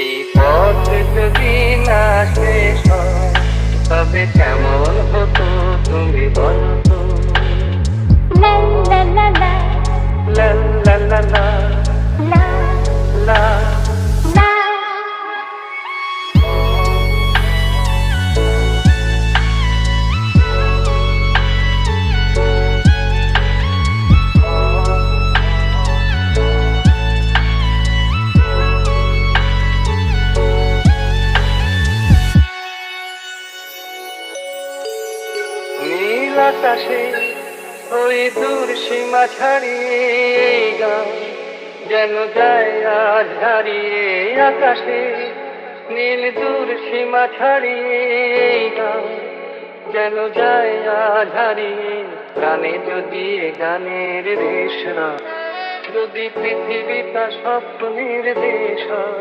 এই পথ যদি না শেষ হয় তবে কেমন হতো তুমি বলো তো। লা লা লা লা লা লা লা লা লা লা। লা। নীল আকাশে ওই দূর সীমা ছাড়িয়ে এই গান যেন যায় আজ হারিয়ে। আকাশে নীল দূর সীমা ছাড়িয়ে এই গান যেন যায় আজ হারিয়ে। গানে যদি এ গানের দেশ হয়, যদি পৃথিবীটা স্বপ্নের দেশ হয়।